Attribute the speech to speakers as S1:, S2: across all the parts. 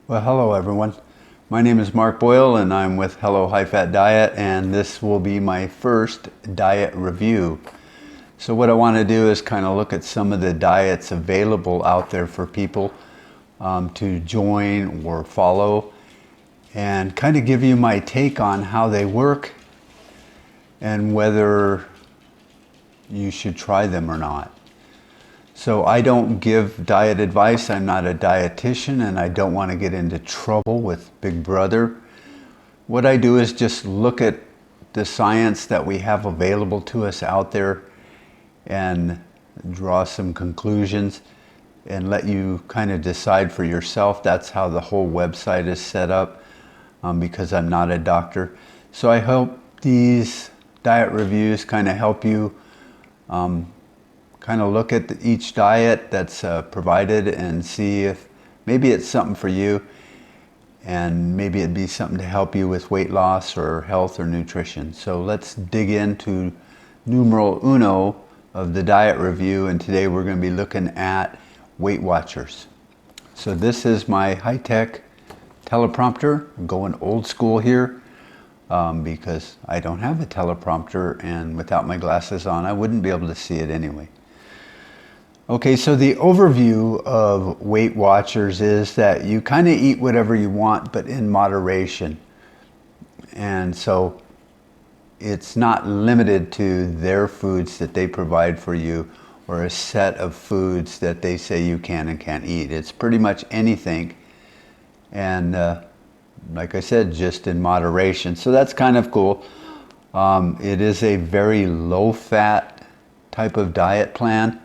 S1: Well, hello everyone. My name is Mark Boyle and I'm with Hello High Fat Diet, and this will be my first diet review. So what I want to do is kind of look at some of the diets available out there for people to join or follow, and kind of give you my take on how they work and whether you should try them or not. So I don't give diet advice. I'm not a dietitian, and I don't want to get into trouble with Big Brother. What I do is just look at the science that we have available to us out there and draw some conclusions and let you kind of decide for yourself. That's how the whole website is set up, because I'm not a doctor. So I hope these diet reviews kind of help you kind of look at each diet that's provided and see if maybe it's something for you, and maybe it'd be something to help you with weight loss or health or nutrition. So let's dig into numero uno of the diet review, and today we're going to be looking at Weight Watchers. So this is my high-tech teleprompter. I'm going old school here because I don't have a teleprompter, and without my glasses on I wouldn't be able to see it anyway. Okay, so the overview of Weight Watchers is that you kind of eat whatever you want, but in moderation. And so it's not limited to their foods that they provide for you, or a set of foods that they say you can and can't eat. It's pretty much anything. And like I said, just in moderation. So that's kind of cool. It is a very low-fat type of diet plan,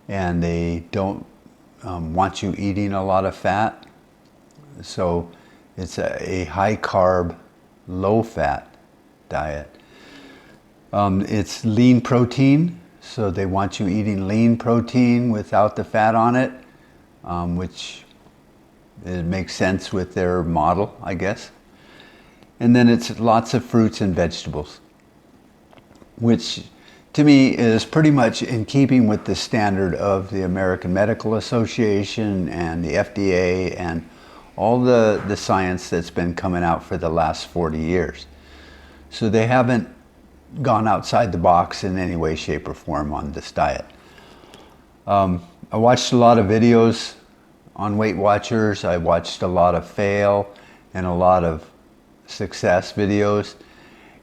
S1: and they don't want you eating a lot of fat. So it's a high carb, low fat diet. It's lean protein, so they want you eating lean protein without the fat on it, which it makes sense with their model, I guess. And then it's lots of fruits and vegetables, which to me is pretty much in keeping with the standard of the American Medical Association and the FDA and all the science that's been coming out for the last 40 years. So they haven't gone outside the box in any way, shape, or form on this diet. I watched a lot of videos on Weight Watchers. I watched a lot of fail and a lot of success videos.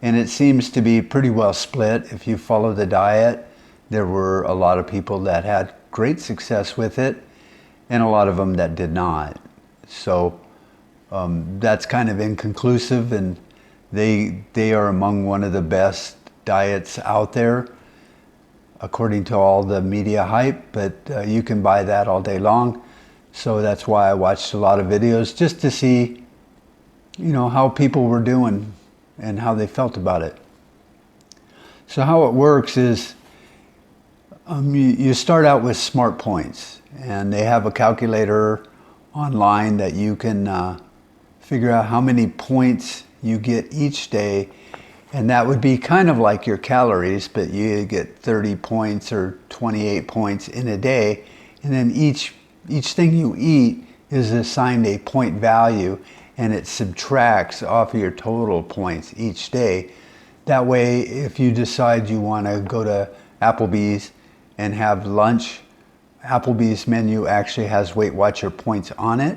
S1: And it seems to be pretty well split. If you follow the diet, there were a lot of people that had great success with it, and a lot of them that did not. So that's kind of inconclusive, and they are among one of the best diets out there, according to all the media hype, but you can buy that all day long. So that's why I watched a lot of videos, just to see, how people were doing and how they felt about it. So how it works is you start out with SmartPoints, and they have a calculator online that you can figure out how many points you get each day, and that would be kind of like your calories, but you get 30 points or 28 points in a day, and then each thing you eat is assigned a point value, and it subtracts off of your total points each day. That way, if you decide you want to go to Applebee's and have lunch, Applebee's menu actually has Weight Watcher points on it.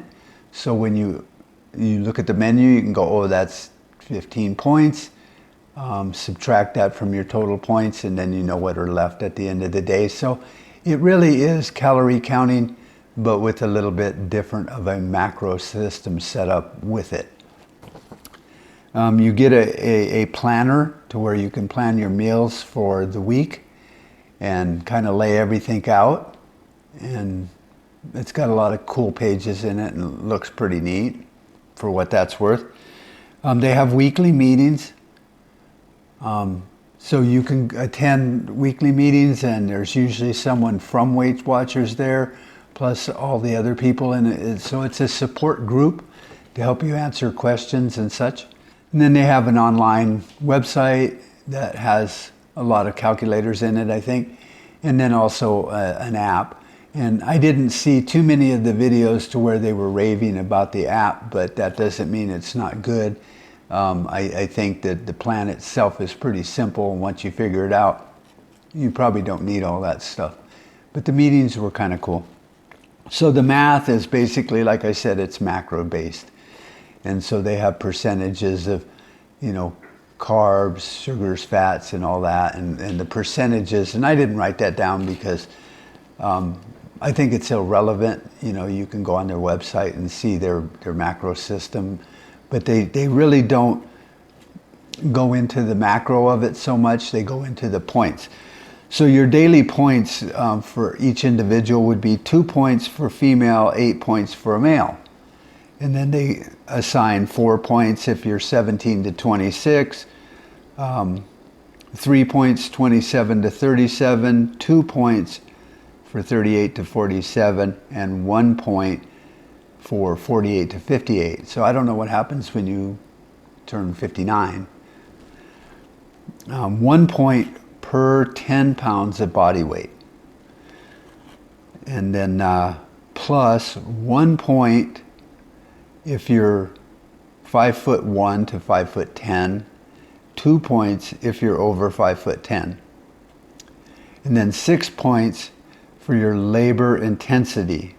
S1: So when you look at the menu, you can go, oh, that's 15 points. Subtract that from your total points, and then you know what are left at the end of the day. So it really is calorie counting, but with a little bit different of a macro system set up with it. You get a planner to where you can plan your meals for the week and kind of lay everything out. And it's got a lot of cool pages in it, and it looks pretty neat for what that's worth. They have weekly meetings. So you can attend weekly meetings, and there's usually someone from Weight Watchers there, plus all the other people in it. So it's a support group to help you answer questions and such. And then they have an online website that has a lot of calculators in it, I think, and then also an app. And I didn't see too many of the videos to where they were raving about the app, but that doesn't mean it's not good. I think that the plan itself is pretty simple, and once you figure it out, you probably don't need all that stuff. But the meetings were kind of cool. So the math is basically, like I said, it's macro based. And so they have percentages of, carbs, sugars, fats, and all that, and the percentages. And I didn't write that down because I think it's irrelevant. You can go on their website and see their macro system, but they really don't go into the macro of it so much. They go into the points. So your daily points for each individual would be 2 points for female, 8 points for a male. And then they assign 4 points if you're 17 to 26, 3 points 27 to 37, 2 points for 38 to 47, and 1 point for 48 to 58. So I don't know what happens when you turn 59. 1 point per 10 pounds of body weight. And then plus 1 point if you're 5'1" to 5'10", 2 points if you're over 5'10", and then 6 points for your labor intensity.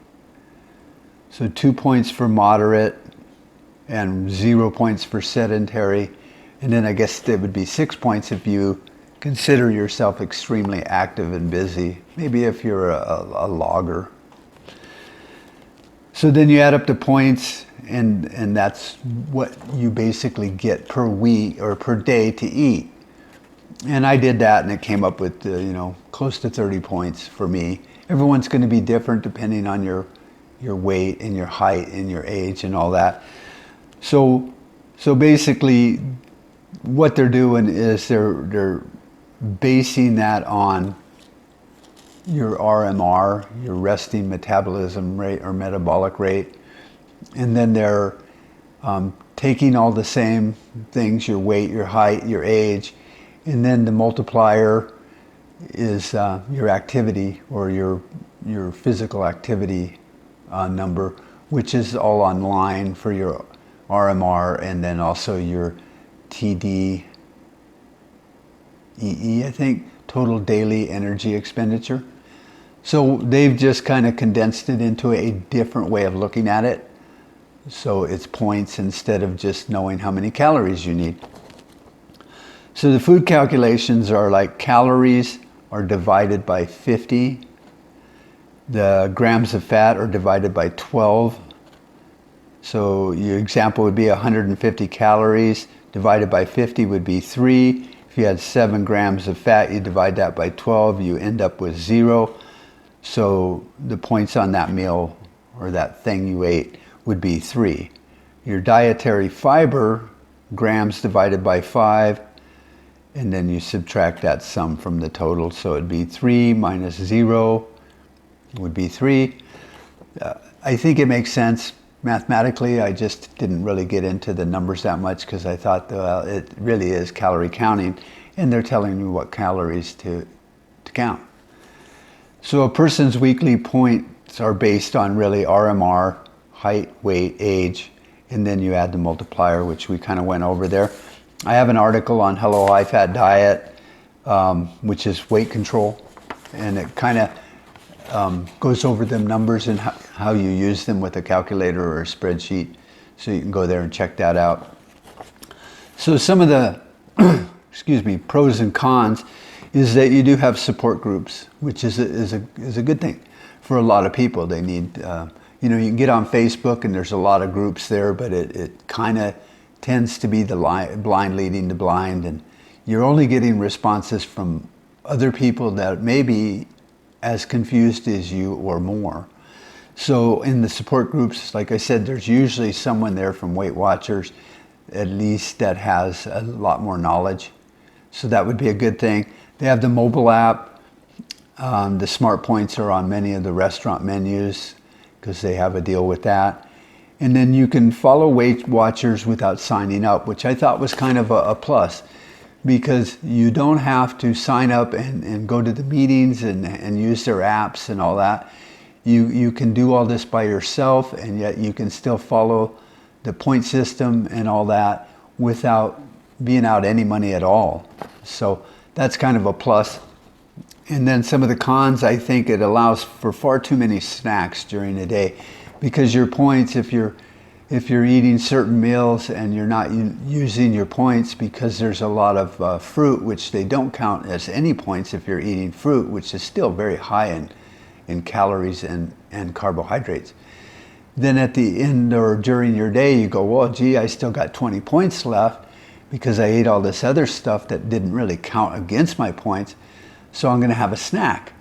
S1: So 2 points for moderate and 0 points for sedentary, and then I guess there would be 6 points if you consider yourself extremely active and busy, maybe if you're a logger. So then you add up the points, and that's what you basically get per week or per day to eat. And I did that, and it came up with close to 30 points for me. Everyone's going to be different depending on your weight and your height and your age and all that. So basically, what they're doing is they're basing that on your RMR, your resting metabolism rate or metabolic rate. And then they're taking all the same things, your weight, your height, your age, and then the multiplier is your activity or your physical activity number, which is all online for your RMR, and then also your TDEE, I think, total daily energy expenditure. So they've just kind of condensed it into a different way of looking at it. So it's points instead of just knowing how many calories you need. So the food calculations are like calories are divided by 50. The grams of fat are divided by 12. So your example would be 150 calories divided by 50 would be 3. If you had 7 grams of fat, you divide that by 12, you end up with 0. So the points on that meal or that thing you ate would be 3. Your dietary fiber, grams divided by 5, and then you subtract that sum from the total. So it'd be 3 minus 0 would be 3. I think it makes sense mathematically. I just didn't really get into the numbers that much because I thought, well, it really is calorie counting, and they're telling you what calories to count. So a person's weekly points are based on really RMR, height, weight, age, and then you add the multiplier, which we kind of went over there. I have an article on Hello High Fat Diet, which is weight control, and it kind of goes over them numbers and how you use them with a calculator or a spreadsheet. So you can go there and check that out. So some of the pros and cons is that you do have support groups, which is a good thing for a lot of people. They need, you can get on Facebook and there's a lot of groups there, but it kind of tends to be the blind leading the blind, and you're only getting responses from other people that may be as confused as you or more. So in the support groups, like I said, there's usually someone there from Weight Watchers, at least, that has a lot more knowledge. So that would be a good thing. They have the mobile app. The SmartPoints are on many of the restaurant menus because they have a deal with that. And then you can follow Weight Watchers without signing up, which I thought was kind of a plus, because you don't have to sign up and go to the meetings and use their apps and all that. you can do all this by yourself, and yet you can still follow the point system and all that without being out any money at all. So that's kind of a plus. And then some of the cons, I think it allows for far too many snacks during the day, because your points, if you're eating certain meals and you're not using your points, because there's a lot of fruit, which they don't count as any points if you're eating fruit, which is still very high in calories and carbohydrates. Then at the end or during your day, you go, well, gee, I still got 20 points left because I ate all this other stuff that didn't really count against my points. So I'm going to have a snack.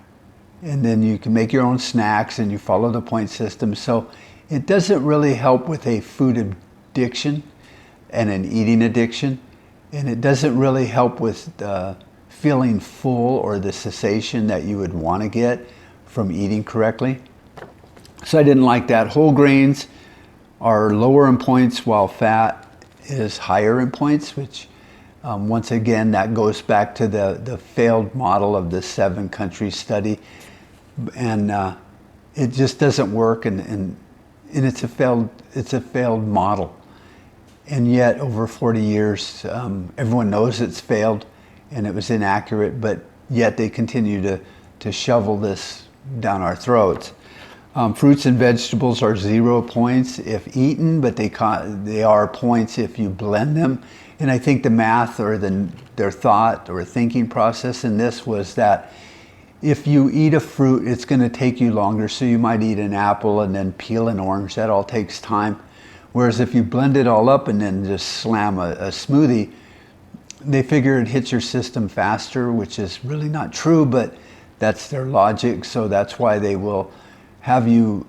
S1: And then you can make your own snacks and you follow the point system. So it doesn't really help with a food addiction and an eating addiction. And it doesn't really help with feeling full or the cessation that you would want to get from eating correctly. So I didn't like that. Whole grains are lower in points while fat is higher in points, which once again, that goes back to the failed model of the 7-country study. And it just doesn't work, and it's a failed model. And yet over 40 years, everyone knows it's failed and it was inaccurate, but yet they continue to shovel this down our throats. Fruits and vegetables are 0 points if eaten, but they are points if you blend them. And I think the math or their thought or thinking process in this was that if you eat a fruit, it's going to take you longer. So you might eat an apple and then peel an orange. That all takes time. Whereas if you blend it all up and then just slam a smoothie, they figure it hits your system faster, which is really not true, but that's their logic. So that's why they will have you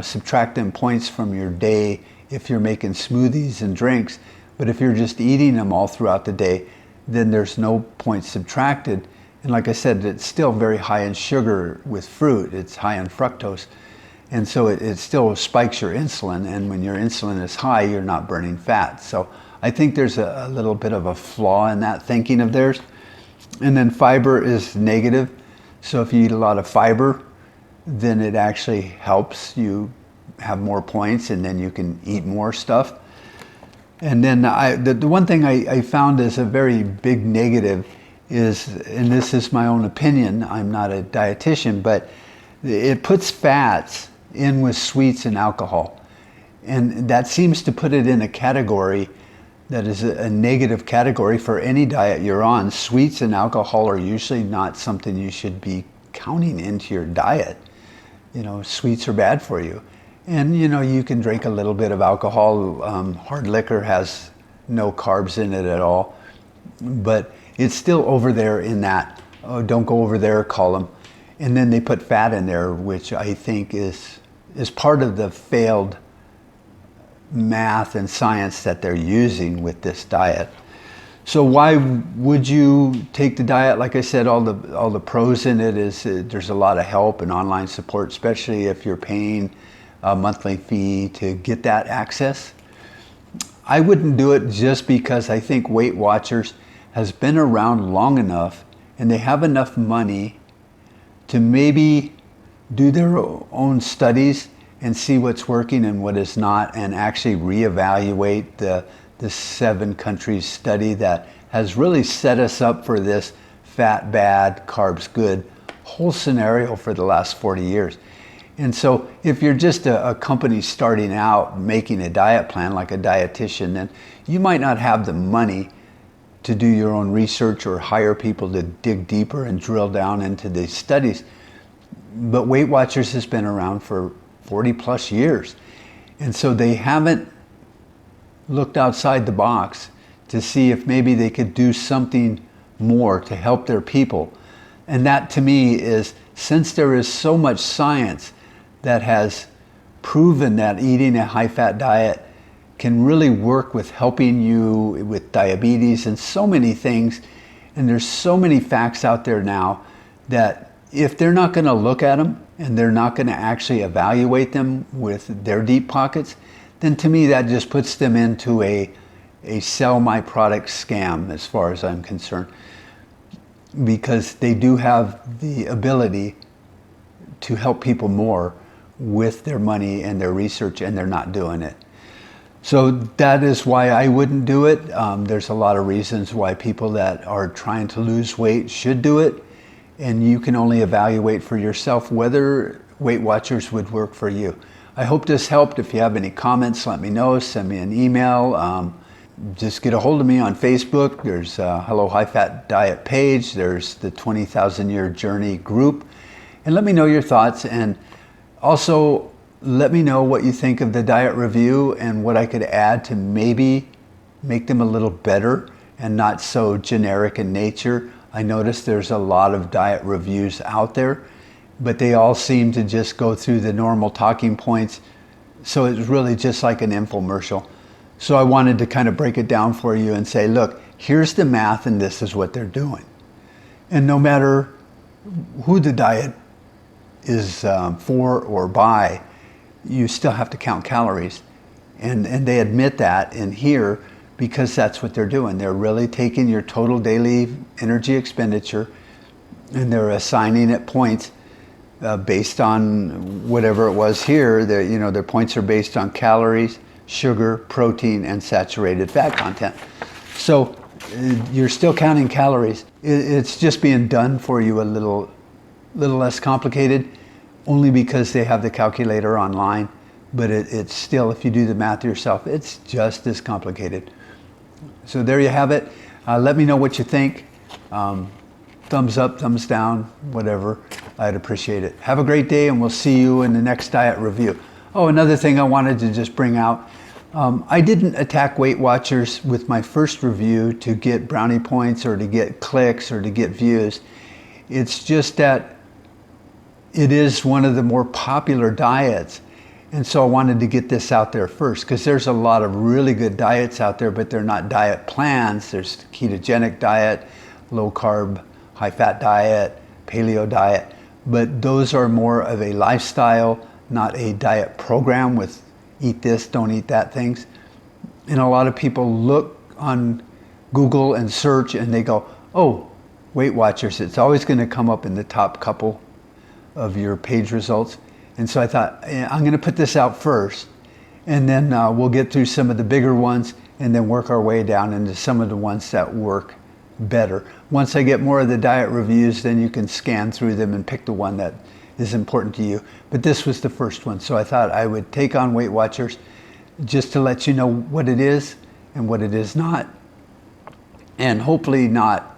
S1: subtract them points from your day if you're making smoothies and drinks. But if you're just eating them all throughout the day, then there's no points subtracted. And like I said, it's still very high in sugar with fruit. It's high in fructose. And so it still spikes your insulin. And when your insulin is high, you're not burning fat. So I think there's a little bit of a flaw in that thinking of theirs. And then fiber is negative. So if you eat a lot of fiber, then it actually helps you have more points, and then you can eat more stuff. And then the one thing I found is a very big negative is, and this is my own opinion, I'm not a dietitian, but it puts fats in with sweets and alcohol. And that seems to put it in a category that is a negative category for any diet you're on. Sweets and alcohol are usually not something you should be counting into your diet. Sweets are bad for you. And you can drink a little bit of alcohol. Hard liquor has no carbs in it at all. But it's still over there in that, oh, don't go over there column. And then they put fat in there, which I think is part of the failed math and science that they're using with this diet. So why would you take the diet? Like I said, all the pros in it is there's a lot of help and online support, especially if you're paying a monthly fee to get that access. I wouldn't do it just because I think Weight Watchers has been around long enough and they have enough money to maybe do their own studies and see what's working and what is not, and actually reevaluate the 7-country study that has really set us up for this fat bad, carbs good whole scenario for the last 40 years. And so if you're just a company starting out making a diet plan like a dietitian, then you might not have the money to do your own research or hire people to dig deeper and drill down into these studies. But Weight Watchers has been around for 40 plus years. And so they haven't looked outside the box to see if maybe they could do something more to help their people. And that to me is, since there is so much science that has proven that eating a high-fat diet can really work with helping you with diabetes and so many things, and there's so many facts out there now that if they're not going to look at them and they're not going to actually evaluate them with their deep pockets, then to me that just puts them into a sell my product scam as far as I'm concerned, because they do have the ability to help people more with their money and their research, and they're not doing it. So that is why I wouldn't do it. There's a lot of reasons why people that are trying to lose weight should do it, and you can only evaluate for yourself whether Weight Watchers would work for you. I hope this helped. If you have any comments, let me know. Send me an email. Just get a hold of me on Facebook. There's a Hello High Fat Diet page. There's the 20,000 Year Journey group. And let me know your thoughts. And also let me know what you think of the diet review and what I could add to maybe make them a little better and not so generic in nature. I noticed there's a lot of diet reviews out there, but they all seem to just go through the normal talking points. So it's really just like an infomercial. So I wanted to kind of break it down for you and say, look, here's the math and this is what they're doing. And no matter who the diet is for or by, you still have to count calories. And they admit that in here because that's what they're doing. They're really taking your total daily energy expenditure and they're assigning it points based on whatever it was here. Their points are based on calories, sugar, protein, and saturated fat content. So you're still counting calories. It's just being done for you a little less complicated, only because they have the calculator online. But it's still, if you do the math yourself, it's just as complicated. So there you have it. Let me know what you think. Thumbs up, thumbs down, whatever. I'd appreciate it. Have a great day, and we'll see you in the next diet review. Oh, another thing I wanted to just bring out. I didn't attack Weight Watchers with my first review to get brownie points or to get clicks or to get views. It's just that it is one of the more popular diets. And so I wanted to get this out there first, because there's a lot of really good diets out there, but they're not diet plans. There's ketogenic diet, low carb, high fat diet, paleo diet, but those are more of a lifestyle, not a diet program with eat this, don't eat that things. And a lot of people look on Google and search and they go, oh, Weight Watchers, it's always going to come up in the top couple of your page results. And so I thought, I'm going to put this out first, and then we'll get through some of the bigger ones and then work our way down into some of the ones that work better. Once I get more of the diet reviews, then you can scan through them and pick the one that is important to you. But this was the first one, so I thought I would take on Weight Watchers just to let you know what it is and what it is not, and hopefully not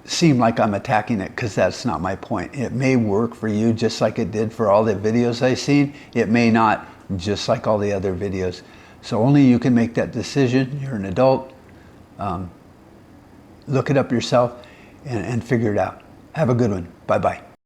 S1: seem like I'm attacking it, because that's not my point. It may work for you just like it did for all the videos I've seen. It may not, just like all the other videos. So only you can make that decision. You're an adult. Look it up yourself and figure it out. Have a good one. Bye-bye.